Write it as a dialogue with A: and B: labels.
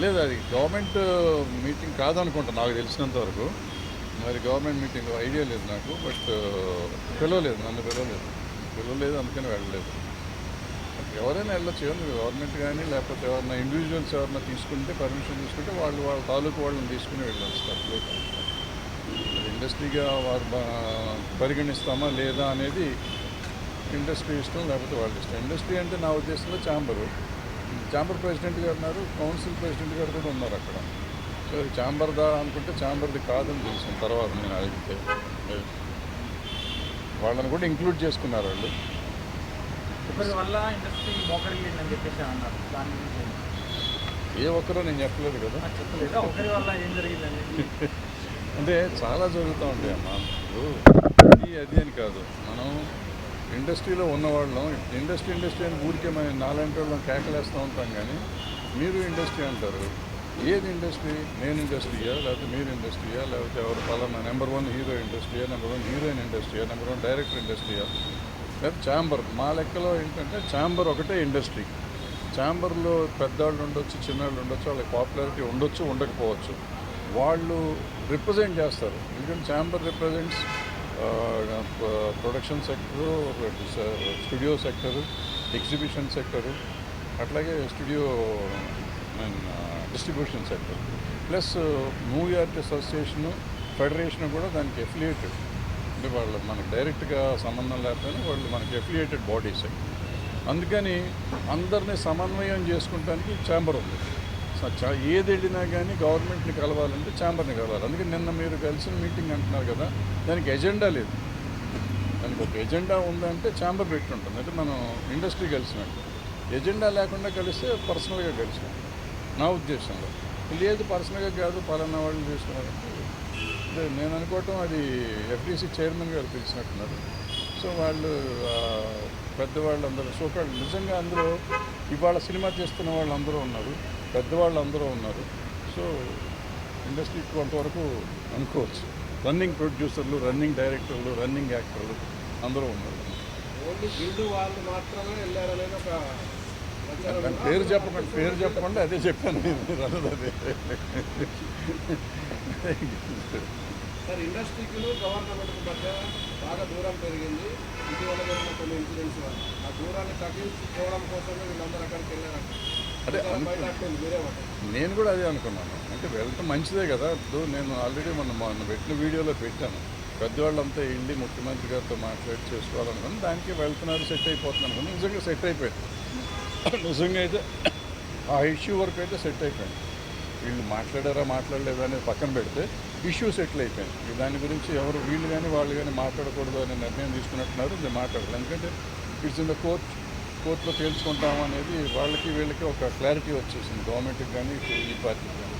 A: లేదు, అది government meeting కాదనుకుంటా నాకు తెలిసినంత వరకు. మరి గవర్నమెంట్ మీటింగ్ ఐడియా లేదు నాకు. బట్ పిలవలేదు, నన్ను పిలవలేదు, అందుకని వెళ్ళలేదు. ఎవరైనా వెళ్ళొచ్చు, గవర్నమెంట్ కానీ లేకపోతే ఎవరైనా ఇండివిజువల్స్ ఎవరైనా తీసుకుంటే, పర్మిషన్ తీసుకుంటే వాళ్ళ తాలూకు వాళ్ళని తీసుకుని వెళ్ళొచ్చు, తప్పలేదు. ఇండస్ట్రీగా వారు పరిగణిస్తామా లేదా అనేది ఇండస్ట్రీ ఇష్టం, లేకపోతే వాళ్ళ ఇష్టం. ఇండస్ట్రీ అంటే నా ఉద్దేశంలో ఛాంబర్ ప్రెసిడెంట్ గారు ఉన్నారు, కౌన్సిల్ ప్రెసిడెంట్ గారు కూడా ఉన్నారు అక్కడ. సో ఛాంబర్దా అనుకుంటే ఛాంబర్ది కాదని తెలిసిన తర్వాత నేను అడిగితే వాళ్ళని కూడా ఇంక్లూడ్ చేసుకున్నారు వాళ్ళు.
B: ఒకరి వల్ల ఇండస్ట్రీ మోకరిల్లిందని చెప్పేసి అన్నారు. దాని గురించి
A: ఏ ఒక్కరో నేను చెప్పలేదు కదా.
B: చెప్పలేదు, ఒకరి వల్ల ఏం జరిగిందండి?
A: అంటే చాలా జరుగుతూ ఉంటాయి అమ్మా. ఇప్పుడు అది అని కాదు, మనం ఇండస్ట్రీలో ఉన్నవాళ్ళం ఇండస్ట్రీ అని ఊరికే మనం నాలాంటి వాళ్ళం కేకలేస్తూ ఉంటాం. కానీ మీరు ఇండస్ట్రీ అంటారు. ఏది ఇండస్ట్రీ? నేను ఇండస్ట్రీయా, లేకపోతే మీరు ఇండస్ట్రీయా, లేకపోతే ఎవరు పలానా నెంబర్ 1 హీరో ఇండస్ట్రీయా, నెంబర్ 1 హీరోయిన్ ఇండస్ట్రీయా, నెంబర్ 1 డైరెక్టర్ ఇండస్ట్రీయా, లేకపోతే ఛాంబర్? మా లెక్కలో ఏంటంటే ఛాంబర్ ఒకటే ఇండస్ట్రీ. ఛాంబర్లో పెద్దవాళ్ళు ఉండొచ్చు, చిన్నవాళ్ళు ఉండొచ్చు, వాళ్ళకి పాపులారిటీ ఉండొచ్చు, ఉండకపోవచ్చు. వాళ్ళు రిప్రజెంట్ చేస్తారు. ఎందుకంటే chamber represents production sector, studio sector, exhibition sector, అట్లాగే studio distribution sector, plus movie artist association, federation కూడా దానికి ఎఫిలియేటెడ్. అంటే వాళ్ళు మనకు డైరెక్ట్గా సంబంధం లేకపోయినా వాళ్ళు మనకి ఎఫిలియేటెడ్ బాడీస్. అందుకని అందరినీ సమన్వయం చేసుకుంటానికి ఛాంబర్ ఉంది. ఏది వెళ్ళినా కానీ గవర్నమెంట్ని కలవాలంటే ఛాంబర్ని కలవాలి. అందుకని నిన్న మీరు కలిసిన మీటింగ్ అంటున్నారు కదా, దానికి ఎజెండా లేదు. దానికి ఒక ఎజెండా ఉందంటే ఛాంబర్ పెట్టుంటుంది. అంటే మనం ఇండస్ట్రీ కలిసినట్టు. ఎజెండా లేకుండా కలిస్తే పర్సనల్గా కలిసినట్టు నా ఉద్దేశంలో. లేదు పర్సనల్గా కాదు, పలానా వాళ్ళు చేసుకున్నారంటే నేను అనుకోవటం అది ఎఫ్డీసీ చైర్మన్ గారు పిలిచినట్టున్నారు. సో వాళ్ళు పెద్దవాళ్ళు అందరూ సోకాళ్ళు నిజంగా అందులో ఇవాళ సినిమా చేస్తున్న వాళ్ళు అందరూ ఉన్నారు, పెద్దవాళ్ళు అందరూ ఉన్నారు. సో ఇండస్ట్రీ కొంతవరకు అనుకోవచ్చు. రన్నింగ్ ప్రొడ్యూసర్లు, రన్నింగ్ డైరెక్టర్లు, రన్నింగ్ యాక్టర్లు అందరూ ఉన్నారు.
C: ఓన్లీ గిల్డ్ వాళ్ళు మాత్రమే వెళ్ళారనేది ఒక
A: పేరు చెప్పకుండా అదే చెప్పాను నేను అన్నది.
C: సార్, ఇండస్ట్రీకి గవర్నమెంట్కి మధ్య బాగా దూరం పెరిగింది. ఇటీవల జరిగిన కొన్ని ఇన్సిడెంట్స్ వల్ల ఆ దూరాన్ని తగ్గించుకోవడం కోసమే వీళ్ళందరూ అక్కడికి వెళ్ళారంట.
A: అదే నేను కూడా అదే అనుకున్నాను. అంటే వెళ్ళటం మంచిదే కదా. ఇప్పుడు నేను ఆల్రెడీ మొన్న పెట్టిన వీడియోలో పెట్టాను. పెద్దవాళ్ళంతా వెళ్ళి ముఖ్యమంత్రి గారితో మాట్లాడి చేసుకోవాలనుకున్నాను. దానికి వెళ్తున్నారు, సెట్ అయిపోతున్నాను అనుకున్నాను. నిజంగా సెట్ అయిపోయింది. నిజంగా అయితే ఆ ఇష్యూ వరకు అయితే సెట్ అయిపోయింది. వీళ్ళు మాట్లాడారా మాట్లాడలేదా అనేది పక్కన పెడితే ఇష్యూ సెటిల్ అయిపోయింది. దాని గురించి ఎవరు వీళ్ళు కానీ వాళ్ళు కానీ మాట్లాడకూడదు అనే నిర్ణయం తీసుకున్నట్టున్నారు. ఇది మాట్లాడాలి. ఎందుకంటే ఇట్స్ ఇన్ ద కోర్టులో తేల్చుకుంటాం అనేది వాళ్ళకి వీళ్ళకి ఒక క్లారిటీ వచ్చేసింది, గవర్నమెంట్కి కానీ ఈ పార్టీకి కానీ.